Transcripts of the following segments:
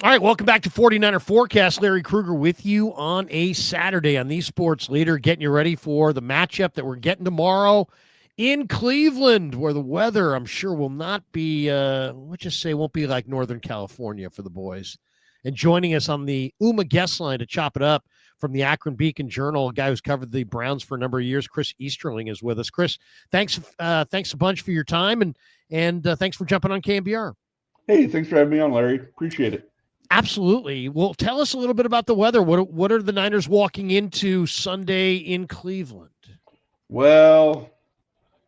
All right, welcome back to 49er Forecast. Larry Kruger with you on a Saturday on the Sports Leader, getting you ready for the matchup that we're getting tomorrow in Cleveland, where the weather, I'm sure, will not be, let's just say, won't be like Northern California for the boys. And joining us on the UMA guest line to chop it up from the Akron Beacon Journal, a guy who's covered the Browns for a number of years, Chris Easterling, is with us. Chris, thanks a bunch for your time, and thanks for jumping on KMBR. Hey, thanks for having me on, Larry. Appreciate it. Absolutely. Well, tell us a little bit about the weather. What are the Niners walking into Sunday in Cleveland? Well,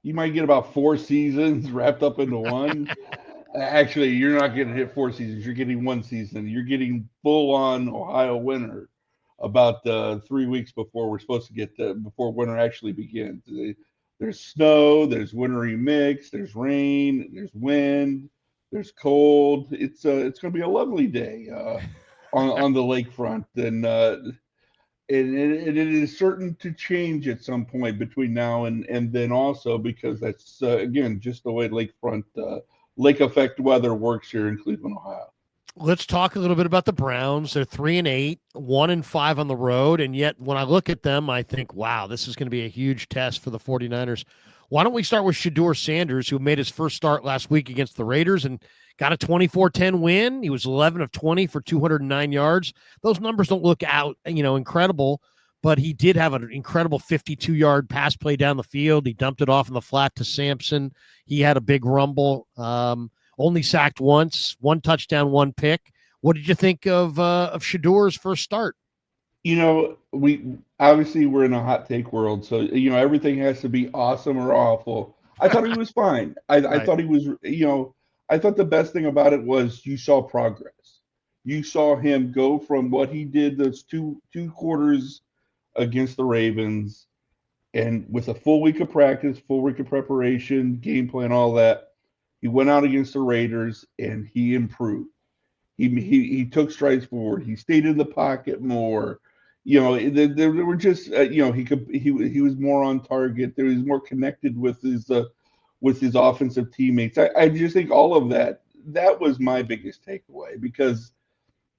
you might get about 4 seasons wrapped up into one. Actually, you're not going to hit 4 seasons. You're getting 1 season. You're getting full on Ohio winter about 3 weeks before we're supposed to get before winter actually begins. There's snow, there's wintry mix, there's rain, there's wind, there's cold. It's going to be a lovely day on the lakefront, and it is certain to change at some point between now and then also because that's again just the way lakefront lake effect weather works here in Cleveland, Ohio. Let's talk a little bit about the Browns. They're 3-8, 1-5 on the road, and yet when I look at them, I think, wow, this is going to be a huge test for the 49ers. Why don't we start with Sheduer Sanders, who made his first start last week against the Raiders and got a 24-10 win. He was 11 of 20 for 209 yards. Those numbers don't look incredible, but he did have an incredible 52-yard pass play down the field. He dumped it off in the flat to Sampson. He had a big rumble. Only sacked once, one touchdown, one pick. What did you think of Sheduer's first start? We obviously we're in a hot take world, so everything has to be awesome or awful. I thought he was fine. I Right. thought he was, I thought the best thing about it was you saw progress. You saw him go from what he did those two quarters against the Ravens, and with a full week of practice, full week of preparation, game plan, all that, he went out against the Raiders and he improved. He took strides forward. He stayed in the pocket more. There were just he was more on target. There was more connected with his offensive teammates. I just think all of that was my biggest takeaway because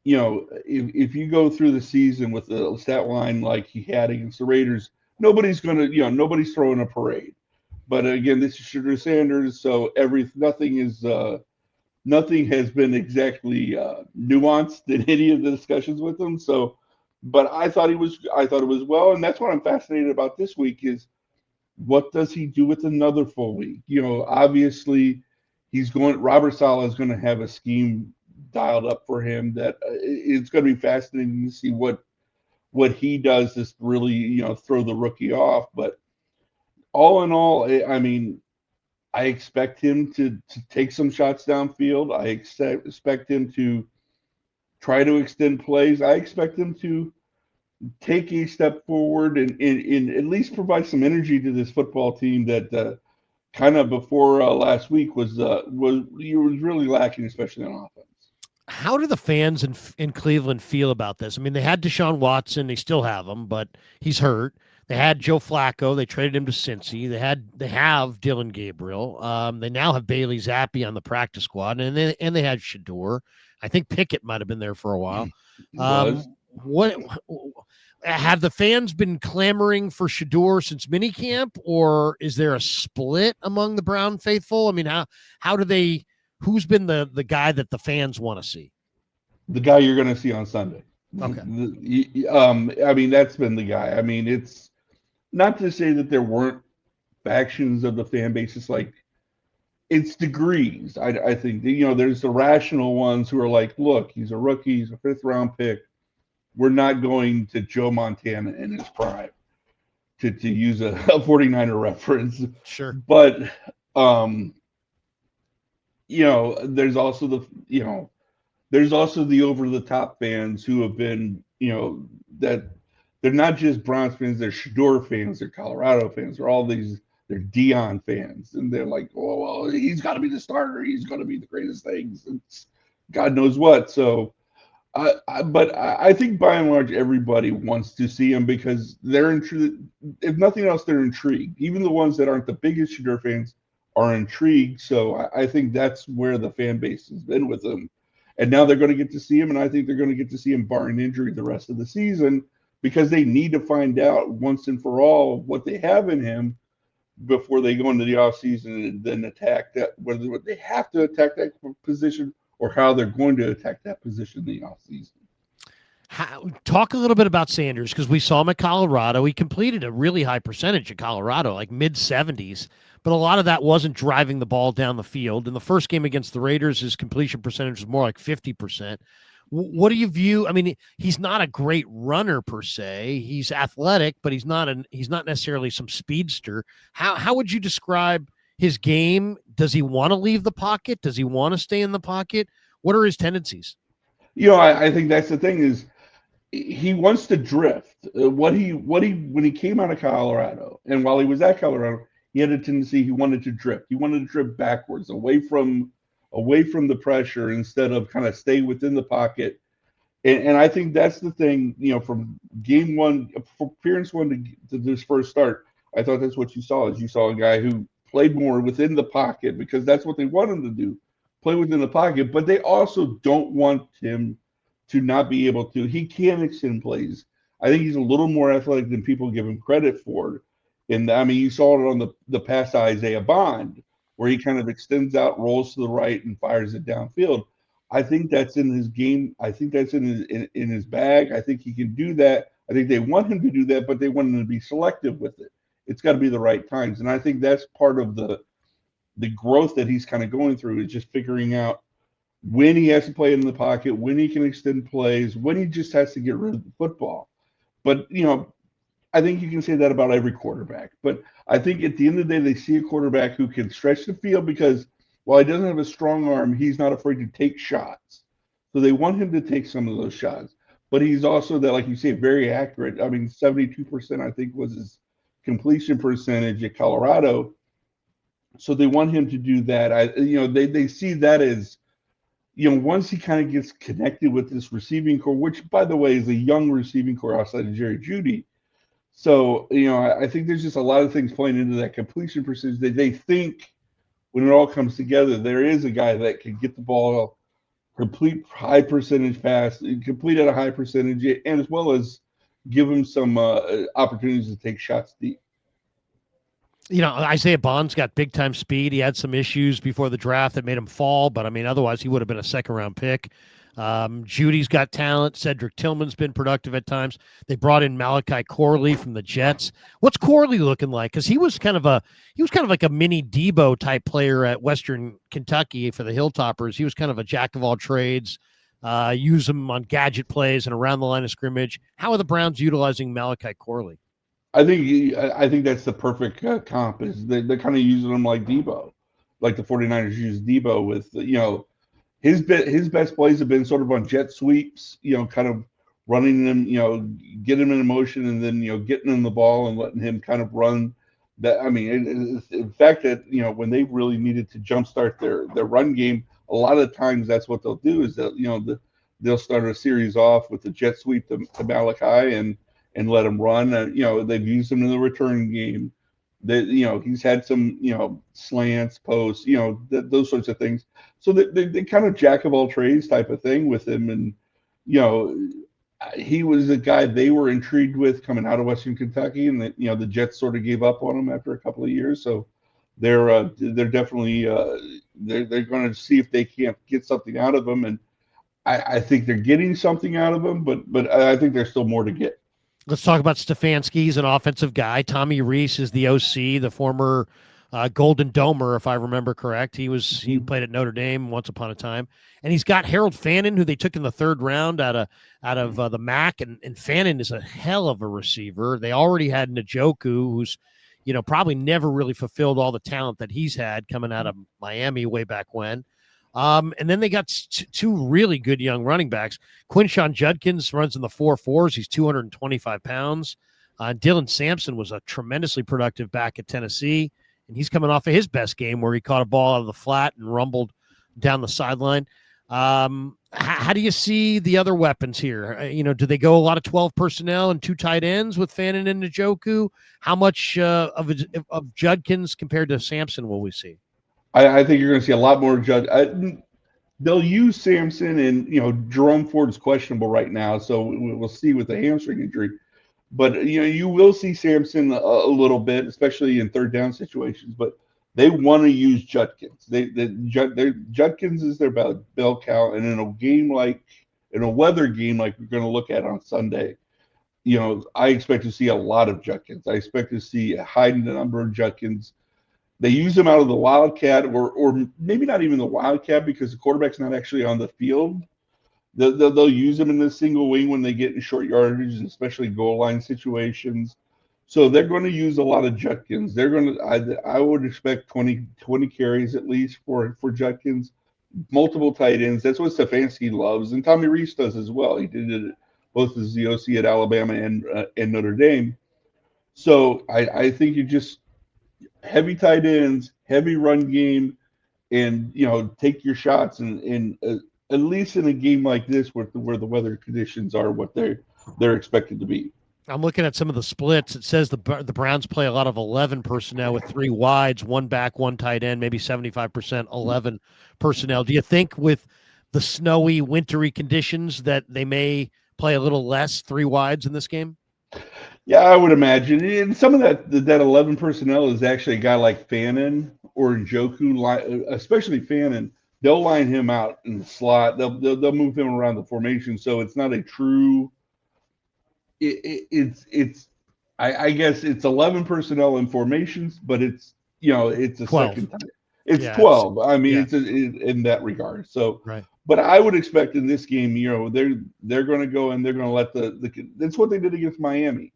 if you go through the season with the stat line like he had against the Raiders, nobody's throwing a parade. But again, this is Sheduer Sanders, so nothing has been exactly nuanced in any of the discussions with him. So, but I thought it was well, and that's what I'm fascinated about this week is what does he do with another full week? Obviously, Robert Saleh is going to have a scheme dialed up for him that it's going to be fascinating to see what he does to really throw the rookie off. But all in all, I mean, I expect him to take some shots downfield. I expect him to try to extend plays. I expect him to take a step forward and at least provide some energy to this football team that kind of before last week was really lacking, especially on offense. How do the fans in Cleveland feel about this? I mean, they had Deshaun Watson, they still have him, but he's hurt. They had Joe Flacco, they traded him to Cincy. They have Dylan Gabriel. They now have Bailey Zappi on the practice squad, and they had Sheduer. I think Pickett might have been there for a while. Was What have the fans been clamoring for Sheduer since minicamp, or is there a split among the Brown faithful? I mean, how do they? Who's been the guy that the fans want to see? the guy you're going to see on Sunday. Okay. I mean, that's been the guy. I mean, it's not to say that there weren't factions of the fan base. It's like it's degrees. I think there's the rational ones who are like, look, he's a rookie, he's a fifth round pick. We're not going to Joe Montana in his prime to use a 49er reference. Sure. But there's also there's also the over the top fans who have been, that they're not just Browns fans, they're Sheduer fans, they're Colorado fans, they're Dion fans. And they're like, oh, well, he's got to be the starter. He's going to be the greatest things. It's God knows what. So, but I think by and large, everybody wants to see him because they're intrigued. If nothing else, they're intrigued. Even the ones that aren't the biggest Sheduer fans are intrigued. So I think that's where the fan base has been with him. And now they're going to get to see him, and I think they're going to get to see him barring injury the rest of the season because they need to find out once and for all what they have in him before they go into the offseason and then attack that, whether they have to attack that position or how they're going to attack that position in the offseason. Talk a little bit about Sanders, because we saw him at Colorado. He completed a really high percentage at Colorado, like mid-70s, but a lot of that wasn't driving the ball down the field. In the first game against the Raiders, his completion percentage was more like 50%. What do you view? I mean, he's not a great runner per se. He's athletic, but he's not necessarily some speedster. How would you describe his game? Does he want to leave the pocket? Does he want to stay in the pocket? What are his tendencies? I think that's the thing is he wants to drift. When he came out of Colorado, and while he was at Colorado, he had a tendency he wanted to drift. He wanted to drift backwards, away from the pressure instead of kind of stay within the pocket. And I think that's the thing, from game one, from appearance one to this first start, I thought that's what you saw. Is you saw a guy who played more within the pocket because that's what they want him to do, play within the pocket. But they also don't want him to not be able to. He can extend plays. I think he's a little more athletic than people give him credit for. And I mean, you saw it on the pass to Isaiah Bond, where he kind of extends out, rolls to the right, and fires it downfield. I think that's in his game. I think that's in his bag. I think he can do that. I think they want him to do that, but they want him to be selective with it. It's got to be the right times. And I think that's part of the growth that he's kind of going through, is just figuring out when he has to play in the pocket, when he can extend plays, when he just has to get rid of the football. But, I think you can say that about every quarterback. But I think at the end of the day, they see a quarterback who can stretch the field because while he doesn't have a strong arm, he's not afraid to take shots. So they want him to take some of those shots. But he's also, that, like you say, very accurate. I mean, 72%, I think, was his completion percentage at Colorado. So they want him to do that. They see that as, once he kind of gets connected with this receiving core, which, by the way, is a young receiving core outside of Jerry Jeudy. So, I think there's just a lot of things playing into that completion percentage that they think when it all comes together, there is a guy that can get the ball, complete high percentage pass, complete at a high percentage, and as well as give him some opportunities to take shots deep. Isaiah Bond's got big time speed. He had some issues before the draft that made him fall, but I mean, otherwise he would have been a second round pick. Judy's got talent. Cedric Tillman's been productive at times. They brought in Malachi Corley from the Jets. What's Corley looking like? Because he was kind of like a mini Debo type player at Western Kentucky for the Hilltoppers. He was kind of a jack of all trades. Use him on gadget plays and around the line of scrimmage. How are the Browns utilizing Malachi Corley? I think that's the perfect comp. Is they're kind of using him like Debo, like the 49ers use Debo with his best plays have been sort of on jet sweeps, kind of running them, getting him in motion and then, getting him the ball and letting him kind of run that. I mean, in fact that, when they really needed to jumpstart their run game, a lot of times that's what they'll do is that, they'll start a series off with the jet sweep to Malachi and let him run. They've used him in the return game. He's had some, slants, posts, those sorts of things. So they kind of jack of all trades type of thing with him. And, he was a guy they were intrigued with coming out of Western Kentucky, and the Jets sort of gave up on him after a couple of years. So they're definitely they're going to see if they can't get something out of him. And I think they're getting something out of him, but I think there's still more to get. Let's talk about Stefanski. He's an offensive guy. Tommy Rees is the OC, the former Golden Domer, if I remember correct. He played at Notre Dame once upon a time, and he's got Harold Fannin, who they took in the third round out of the MAC, and Fannin is a hell of a receiver. They already had Njoku, who's probably never really fulfilled all the talent that he's had coming out of Miami way back when. And then they got two really good young running backs. Quinshon Judkins runs in the 4.4s. He's 225 pounds. Dylan Sampson was a tremendously productive back at Tennessee, and he's coming off of his best game where he caught a ball out of the flat and rumbled down the sideline. How do you see the other weapons here? Do they go a lot of 12 personnel and two tight ends with Fannin and Njoku? How much of Judkins compared to Sampson will we see? I think you're going to see a lot more Judd. they'll use Samson, and Jerome Ford is questionable right now, so we'll see with the hamstring injury. But you will see Samson a little bit, especially in third down situations. But they want to use Judkins. Judkins is their bell cow, and in a weather game like we're going to look at on Sunday, I expect to see a lot of Judkins. I expect to see a high number of Judkins. They use them out of the wildcat, or maybe not even the wildcat, because the quarterback's not actually on the field. They'll use them in the single wing when they get in short yardage, and especially goal line situations. So they're going to use a lot of Judkins. I would expect 20 carries at least for Judkins, multiple tight ends. That's what Stefanski loves, and Tommy Reese does as well. He did it both as the OC at Alabama and Notre Dame. So I think you just heavy tight ends, heavy run game, and take your shots, and at least in a game like this where the weather conditions are what they're expected to be. I'm looking at some of the splits. It says the Browns play a lot of 11 personnel with 3 wides, 1 back, 1 tight end, maybe 75% 11 personnel. Do you think with the snowy, wintry conditions that they may play a little less 3 wides in this game? Yeah, I would imagine. And some of that 11 personnel is actually a guy like Fannin or Njoku, especially Fannin. They'll line him out in the slot. They'll move him around the formation, so it's not a true. It's I guess it's 11 personnel in formations, but it's it's a 12. second time. It's Yeah, 12. I mean, yeah. it's in that regard. So, right. But I would expect in this game, they're going to go and they're going to let that's what they did against Miami.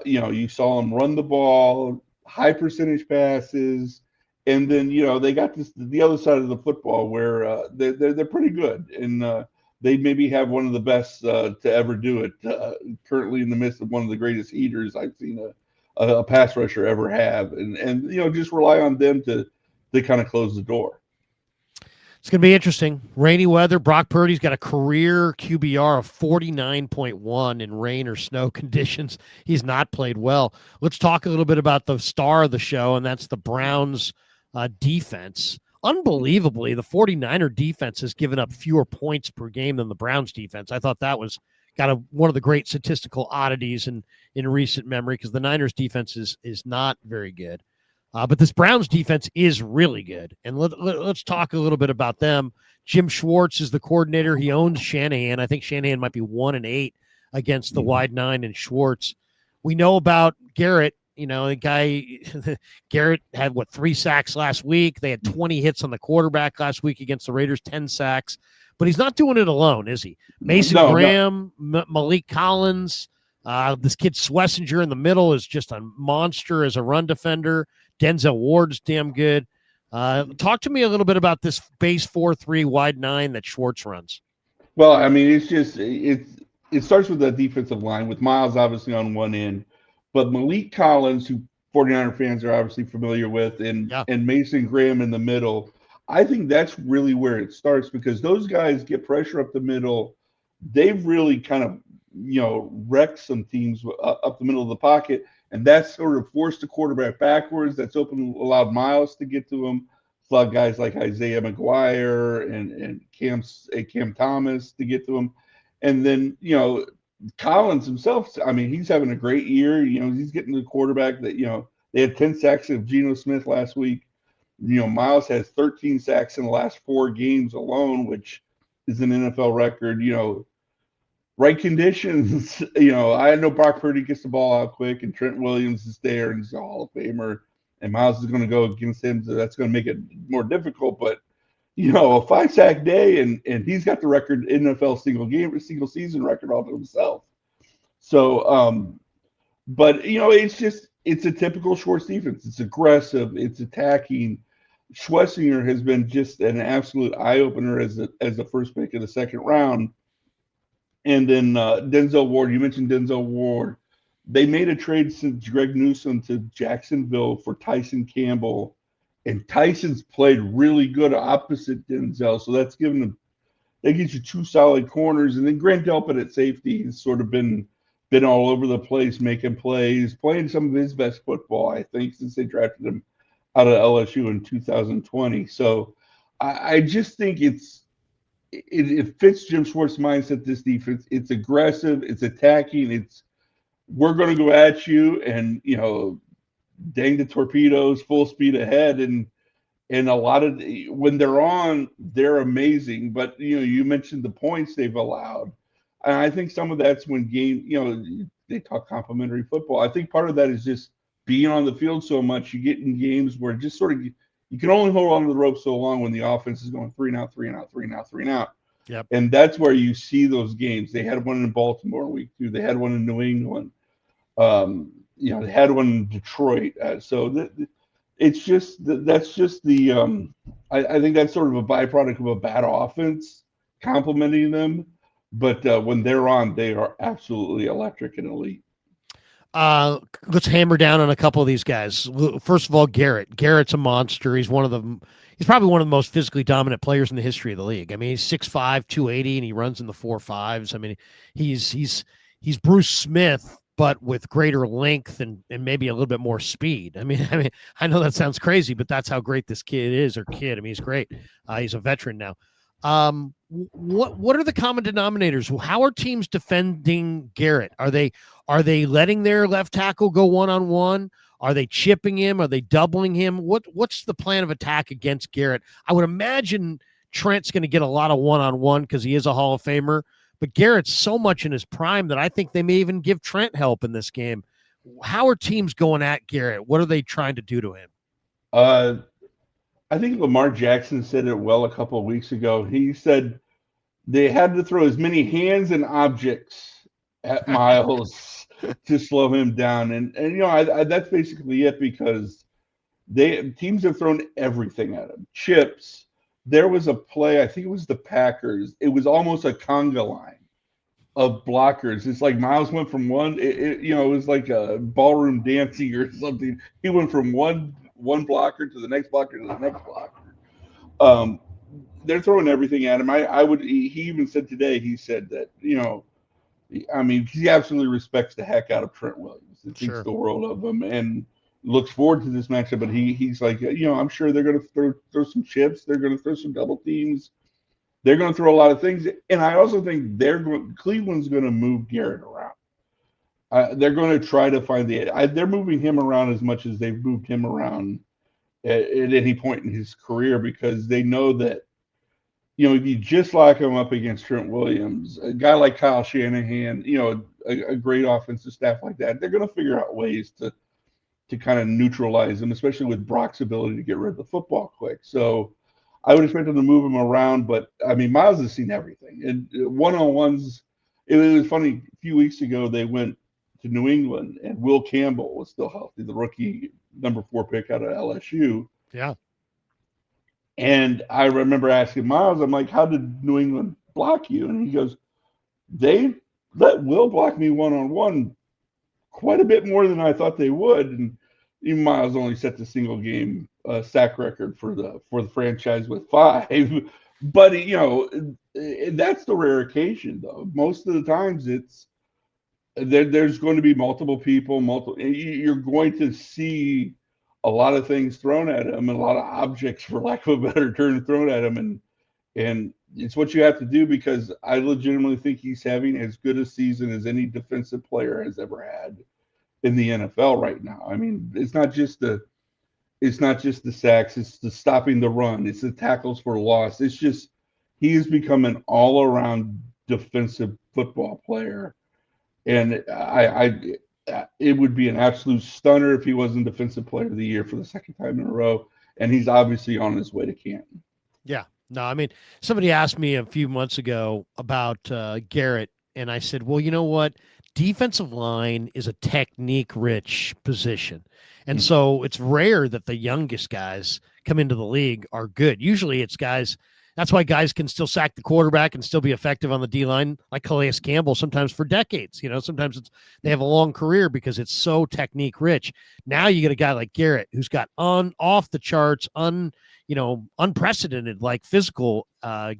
You saw them run the ball, high percentage passes, and then they got the other side of the football where they're pretty good, and they maybe have one of the best to ever do it. Currently in the midst of one of the greatest heaters I've seen a pass rusher ever have, and just rely on them to kind of close the door. It's going to be interesting. Rainy weather. Brock Purdy's got a career QBR of 49.1 in rain or snow conditions. He's not played well. Let's talk a little bit about the star of the show, and that's the Browns defense. Unbelievably, the 49er defense has given up fewer points per game than the Browns defense. I thought that was one of the great statistical oddities in recent memory, because the Niners defense is not very good. But this Browns defense is really good. And let's talk a little bit about them. Jim Schwartz is the coordinator. He owns Shanahan. I think Shanahan might be 1-8 against the wide 9 and Schwartz. We know about Garrett. The guy, Garrett had 3 sacks last week. They had 20 hits on the quarterback last week against the Raiders, 10 sacks. But he's not doing it alone, is he? Mason Graham, no. Malik Collins, this kid Schlesinger in the middle is just a monster as a run defender. Denzel Ward's damn good. Talk to me a little bit about this base 4-3 wide 9 that Schwartz runs. Well, I mean, it starts with the defensive line with Myles obviously on one end, but Malik Collins, who 49er fans are obviously familiar with, and Mason Graham in the middle. I think that's really where it starts, because those guys get pressure up the middle. They've really kind of wrecked some teams up the middle of the pocket. And that's sort of forced the quarterback backwards. That's allowed Myles to get to him. It's allowed guys like Isaiah McGuire and Cam Thomas to get to him. And then, Collins himself, I mean, he's having a great year. He's getting the quarterback that, they had 10 sacks of Geno Smith last week. Myles has 13 sacks in the last 4 games alone, which is an NFL record. Right conditions, I know Brock Purdy gets the ball out quick, and Trent Williams is there, and he's a Hall of Famer, and Myles is going to go against him, so that's going to make it more difficult. But a 5-sack day, and he's got the record NFL single season record all to himself. So, but it's a typical Schwartz defense. It's aggressive, it's attacking. Schlesinger has been just an absolute eye opener as the first pick of the second round. And then Denzel Ward, you mentioned Denzel Ward. They made a trade since Greg Newsome to Jacksonville for Tyson Campbell. And Tyson's played really good opposite Denzel. So that's given them, that gives you 2 solid corners. And then Grant Delpit at safety has sort of been all over the place, making plays, playing some of his best football, I think, since they drafted him out of LSU in 2020. So I just think it's it fits Jim Schwartz's mindset. This defense, it's aggressive, it's attacking, we're going to go at you, and dang the torpedoes, full speed ahead, and a lot of when they're on, they're amazing. But you mentioned the points they've allowed, and I think some of that's when they talk complimentary football. I think part of that is just being on the field so much. You get in games where just sort of you can only hold on to the rope so long when the offense is going 3 and out, 3 and out, 3 and out, 3 and out. Yep. And that's where you see those games. They had one in Baltimore week 2. They had one in New England. They had one in Detroit. So it's just that's just the I think that's sort of a byproduct of a bad offense complementing them. But when they're on, they are absolutely electric and elite. Let's hammer down on a couple of these guys. First of all, Garrett. Garrett's a monster. He's probably one of the most physically dominant players in the history of the league. I mean, he's 6'5", 280, and he runs in the 4.5s. I mean, he's Bruce Smith, but with greater length and maybe a little bit more speed. I mean, I know that sounds crazy, but that's how great this kid is, or kid. I mean, he's great. He's a veteran now. What are the common denominators? How are teams defending Garrett? Are they letting their left tackle go one-on-one? Are they chipping him? Are they doubling him? What's the plan of attack against Garrett? I would imagine Trent's going to get a lot of one-on-one because he is a Hall of Famer, but Garrett's so much in his prime that I think they may even give Trent help in this game. How are teams going at Garrett? What are they trying to do to him? I think Lamar Jackson said it well a couple of weeks ago. He said they had to throw as many hands and objects at Myles to slow him down. And that's basically it, because teams have thrown everything at him. Chips. There was a play, I think it was the Packers. It was almost a conga line of blockers. It's like Myles went from one, it was like a ballroom dancing or something. He went from one blocker to the next blocker to the next blocker. They're throwing everything at him. He even said today, he said that, he absolutely respects the heck out of Trent Williams and thinks the world of him and looks forward to this matchup. But he's like, I'm sure they're going to throw some chips. They're going to throw some double teams. They're going to throw a lot of things. And I also think Cleveland's going to move Garrett around. They're going to try to find they're moving him around as much as they've moved him around at any point in his career, because they know that, if you just lock him up against Trent Williams, a guy like Kyle Shanahan, a great offensive staff like that, they're going to figure out ways to kind of neutralize him, especially with Brock's ability to get rid of the football quick. So I would expect them to move him around, but Myles has seen everything. And one-on-ones, it was funny, a few weeks ago, they went to New England and Will Campbell was still healthy, the rookie number 4 pick out of LSU. Yeah. And I remember asking Myles, I'm like, how did New England block you? And he goes, they let Will block me one-on-one quite a bit more than I thought they would. And even Myles only set the single game sack record for the franchise with 5. But, that's the rare occasion, though. Most of the times there's going to be multiple people, you're going to see a lot of things thrown at him and a lot of objects, for lack of a better term, thrown at him. And it's what you have to do, because I legitimately think he's having as good a season as any defensive player has ever had in the NFL right now. It's not just the sacks, it's the stopping the run, it's the tackles for loss. It's just, he has become an all-around defensive football player. And it would be an absolute stunner if he wasn't Defensive Player of the Year for the second time in a row. And he's obviously on his way to Canton. Yeah. No, somebody asked me a few months ago about Garrett, and I said, well, you know what? Defensive line is a technique-rich position. And so it's rare that the youngest guys come into the league are good. Usually it's guys. That's why guys can still sack the quarterback and still be effective on the D-line, like Calais Campbell, sometimes for decades. Sometimes they have a long career because it's so technique-rich. Now you get a guy like Garrett who's got off the charts, unprecedented like physical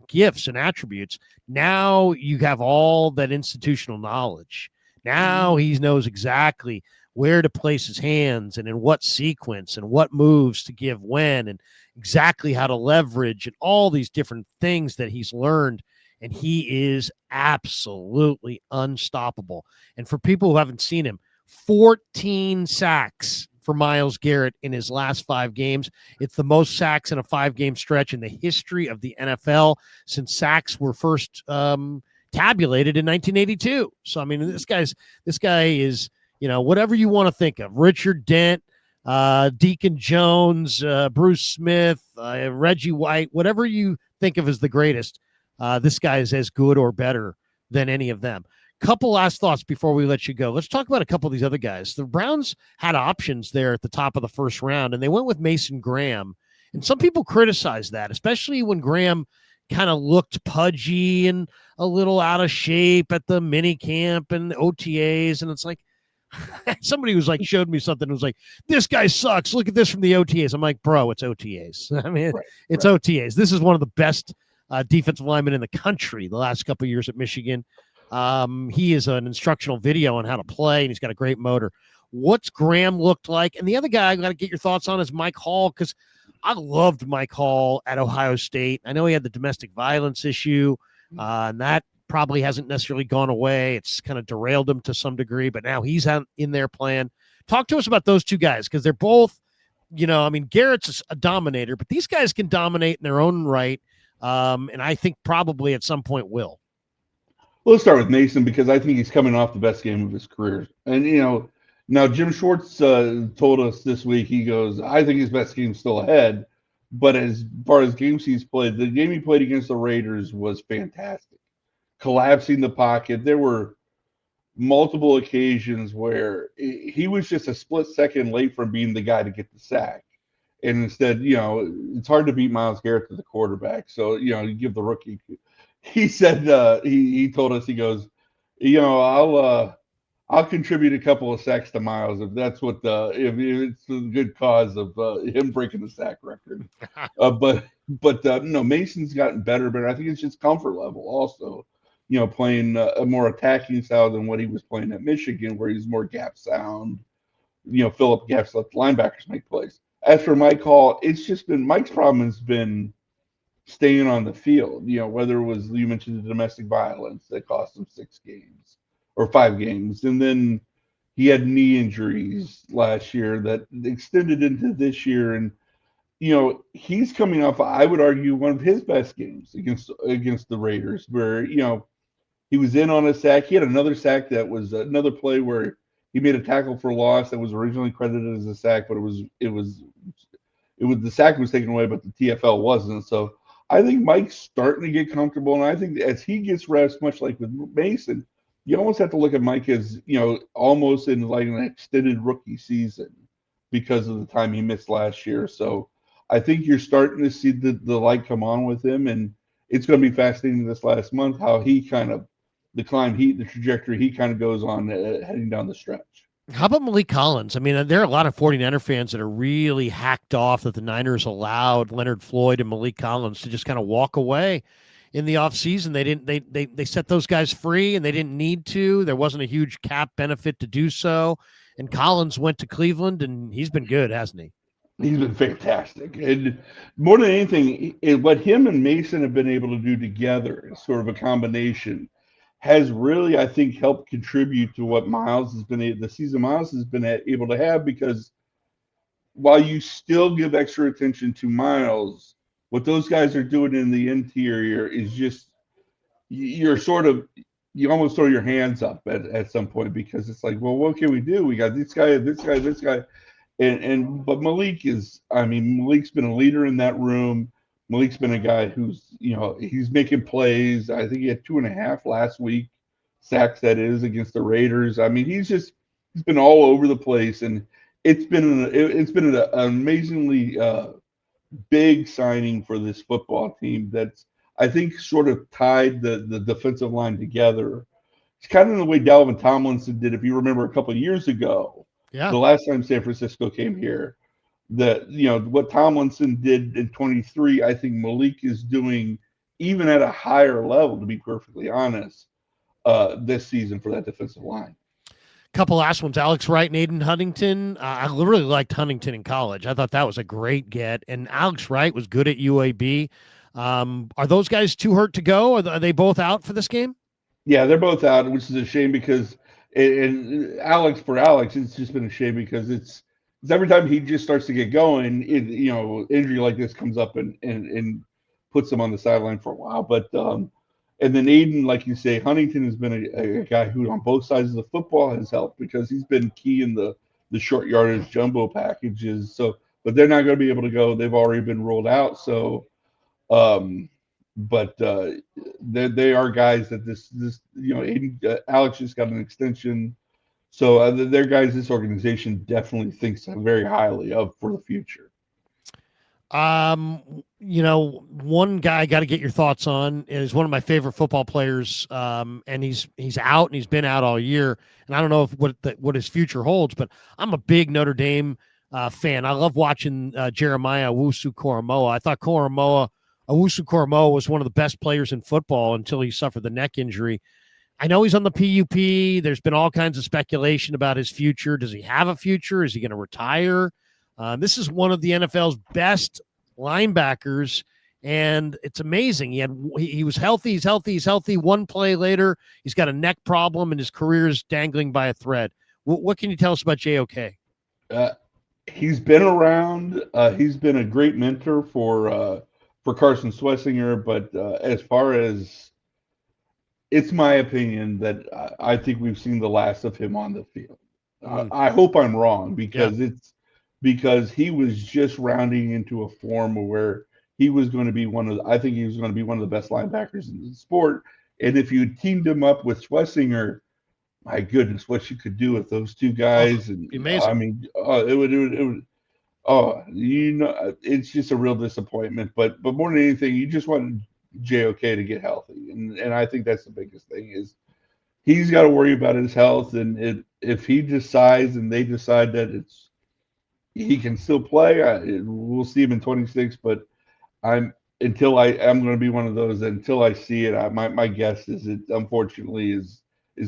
gifts and attributes. Now you have all that institutional knowledge. Now he knows exactly where to place his hands and in what sequence and what moves to give when and exactly how to leverage and all these different things that he's learned. And he is absolutely unstoppable. And for people who haven't seen him, 14 sacks for Myles Garrett in his last 5 games. It's the most sacks in a 5-game stretch in the history of the NFL since sacks were first tabulated in 1982. So I mean, this guy is, whatever you want to think of. Richard Dent, Deacon Jones, Bruce Smith, Reggie White, whatever you think of as the greatest, this guy is as good or better than any of them. Couple last thoughts before we let you go. Let's talk about a couple of these other guys. The Browns had options there at the top of the first round, and they went with Mason Graham. And some people criticize that, especially when Graham kind of looked pudgy and a little out of shape at the mini camp and the OTAs. And it's like, somebody was like, showed me something. It was like, this guy sucks. Look at this from the OTAs. I'm like, bro, it's OTAs. I mean, it's OTAs. This is one of the best defensive linemen in the country the last couple of years at Michigan. He is an instructional video on how to play, and he's got a great motor. What's Graham looked like? And the other guy I got to get your thoughts on is Mike Hall, because I loved Mike Hall at Ohio State. I know he had the domestic violence issue, and that probably hasn't necessarily gone away. It's kind of derailed him to some degree, but now he's in their plan. Talk to us about those two guys, because they're both, Garrett's a dominator, but these guys can dominate in their own right, and I think probably at some point will. Let's start with Mason, because I think he's coming off the best game of his career. And, now Jim Schwartz told us this week, he goes, I think his best game's still ahead. But as far as games he's played, the game he played against the Raiders was fantastic. Collapsing the pocket. There were multiple occasions where he was just a split second late from being the guy to get the sack. And instead, it's hard to beat Myles Garrett to the quarterback. So, you give the rookie. He said, he told us, he goes, I'll contribute a couple of sacks to Myles if that's if it's a good cause of him breaking the sack record. But Mason's gotten better, but I think it's just comfort level also. Playing a more attacking style than what he was playing at Michigan, where he's more gap sound. Fill up gaps, let linebackers make plays. As for Mike Hall, it's just been Mike's problem has been staying on the field, whether it was, you mentioned the domestic violence that cost him 6 games or 5 games. And then he had knee injuries last year that extended into this year. And, he's coming off, I would argue, one of his best games against the Raiders, where, he was in on a sack. He had another sack that was another play where he made a tackle for loss that was originally credited as a sack, but the sack was taken away, but the TFL wasn't. So I think Mike's starting to get comfortable, and I think as he gets reps, much like with Mason, you almost have to look at Mike as, almost in like an extended rookie season because of the time he missed last year. So I think you're starting to see the light come on with him, and it's going to be fascinating this last month how he kind of the trajectory he kind of goes on heading down the stretch. How about Malik Collins? I mean, there are a lot of 49er fans that are really hacked off that the Niners allowed Leonard Floyd and Malik Collins to just kind of walk away in the offseason. They set those guys free, and they didn't need to. There wasn't a huge cap benefit to do so. And Collins went to Cleveland, and he's been good, hasn't he? He's been fantastic. And more than anything, what him and Mason have been able to do together is sort of a combination has really, I think, helped contribute to what the season Myles has been able to have, because while you still give extra attention to Myles, what those guys are doing in the interior is just, you almost throw your hands up at some point, because it's like, well, what can we do? We got this guy, but Malik's been a leader in that room. Malik's been a guy who's, he's making plays. I think he had 2.5 last week, sacks that is, against the Raiders. I mean, he's been all over the place, and it's been an amazingly big signing for this football team that's, I think, sort of tied the defensive line together. It's kind of the way Dalvin Tomlinson did, if you remember, a couple of years ago. Yeah. The last time San Francisco came here. What Tomlinson did in 23, I think Malik is doing even at a higher level, to be perfectly honest, this season for that defensive line. Couple last ones. Alex Wright and Aiden Huntington. I really liked Huntington in college. I thought that was a great get. And Alex Wright was good at UAB. Are those guys too hurt to go? Are they both out for this game? Yeah, they're both out, which is a shame because and Alex for Alex, it's just been a shame because it's every time he just starts to get going, injury like this comes up and puts him on the sideline for a while. But and then Aiden, like you say, Huntington has been a guy who on both sides of the football has helped because he's been key in the short yardage jumbo packages. So, but they're not going to be able to go. They've already been rolled out. So, um, but they are guys that this Aiden, Alex just got an extension. So they're guys this organization definitely thinks very highly of for the future. One guy I got to get your thoughts on is one of my favorite football players, and he's out and he's been out all year, and I don't know what his future holds, but I'm a big Notre Dame fan. I love watching Jeremiah Owusu-Koramoah. I thought Owusu-Koramoah was one of the best players in football until he suffered the neck injury. I know he's on the PUP. There's been all kinds of speculation about his future. Does he have a future? Is he going to retire? This is one of the NFL's best linebackers, and it's amazing. He was healthy. He's healthy. One play later, he's got a neck problem, and his career is dangling by a thread. What can you tell us about JOK? He's been around. He's been a great mentor for Carson Swessinger, but as far as it's my opinion that I think we've seen the last of him on the field. I hope I'm wrong because he was just rounding into a form where he was going to be I think he was going to be one of the best linebackers in the sport. And if you teamed him up with Swessinger, my goodness, what you could do with those two guys. Amazing. I mean, it would, it's just a real disappointment. But more than anything, you just want JOK to get healthy. And I think that's the biggest thing is he's got to worry about his health. And if he decides and they decide that he can still play, we'll see him in 26. But I'm going to be one of those that until I see it, my guess is it unfortunately is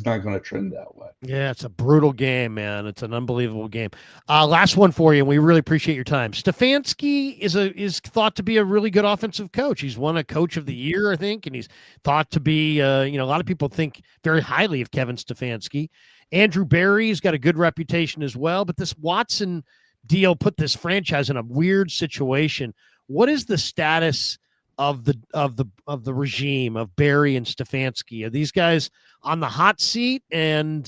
not going to trend that way. Yeah, it's a brutal game, man. It's an unbelievable game. Last one for you, and we really appreciate your time. Stefanski is thought to be a really good offensive coach. He's won a Coach of the Year, I think, and he's thought to be, a lot of people think very highly of Kevin Stefanski. Andrew Berry's got a good reputation as well, but this Watson deal put this franchise in a weird situation. What is the status of the regime of Berry and Stefanski? Are these guys on the hot seat and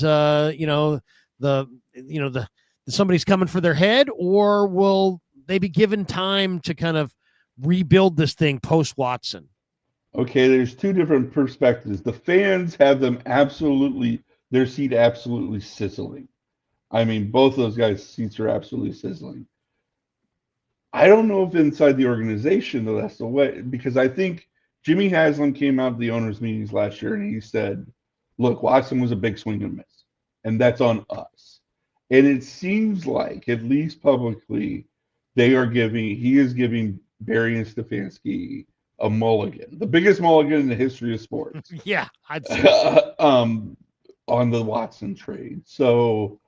somebody's coming for their head, or will they be given time to kind of rebuild this thing post Watson? Okay, there's two different perspectives. The fans have them their seat absolutely sizzling. I mean, both of those guys' seats are absolutely sizzling. I don't know if inside the organization, though, that's the way, because I think Jimmy Haslam came out of the owners' meetings last year and he said, look, Watson was a big swing and miss, and that's on us. And it seems like, at least publicly, he is giving Berry and Stefanski a mulligan, the biggest mulligan in the history of sports. Yeah, I'd say. On the Watson trade. So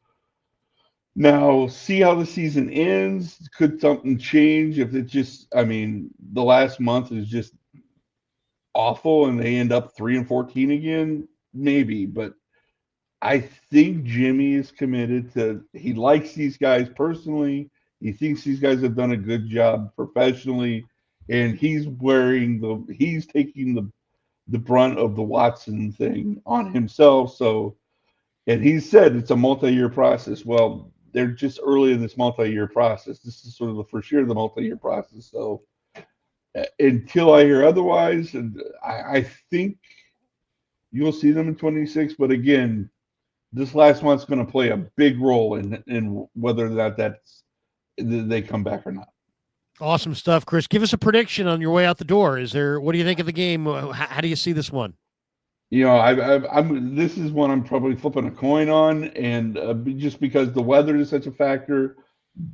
now see how the season ends. Could something change if the last month is just awful and they end up 3-14 again? Maybe, but I think Jimmy is committed he likes these guys personally. He thinks these guys have done a good job professionally, and he's taking the brunt of the Watson thing on himself. So, and he said it's a multi-year process. Well, they're just early in this multi-year process. This is sort of the first year of the multi-year process. So until I hear otherwise, and I think you'll see them in 26. But again, this last month's going to play a big role in whether or not they come back or not. Awesome stuff, Chris. Give us a prediction on your way out the door. What do you think of the game? How do you see this one? This is one I'm probably flipping a coin on, and just because the weather is such a factor,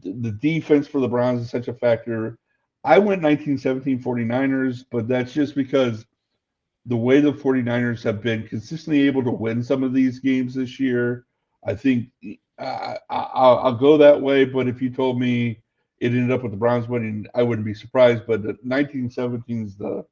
the defense for the Browns is such a factor. I went 1917 49ers, but that's just because the way the 49ers have been consistently able to win some of these games this year. I think I'll go that way. But if you told me it ended up with the Browns winning, I wouldn't be surprised. But the 1917 is the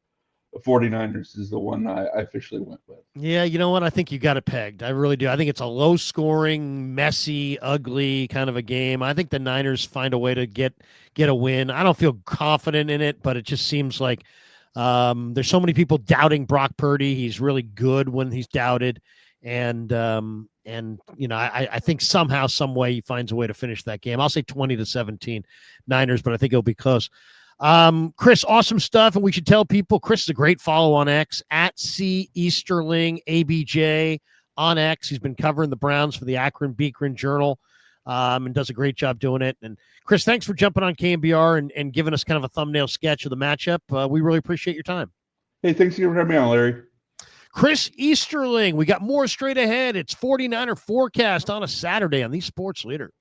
49ers is the one I officially went with. Yeah, you know what? I think you got it pegged. I really do. I think it's a low scoring, messy, ugly kind of a game. I think the Niners find a way to get a win. I don't feel confident in it, but it just seems like there's so many people doubting Brock Purdy. He's really good when he's doubted. And you know, I think somehow, some way he finds a way to finish that game. I'll say 20-17 Niners, but I think it'll be close. Chris, awesome stuff. And we should tell people Chris is a great follow on X at C Easterling ABJ on X. He's been covering the Browns for the Akron Beacon Journal, and does a great job doing it. And Chris, thanks for jumping on KMBR and giving us kind of a thumbnail sketch of the matchup. We really appreciate your time. Hey, thanks for having me on, Larry. Chris Easterling. We got more straight ahead. It's 49er forecast on a Saturday on the Sports Leader.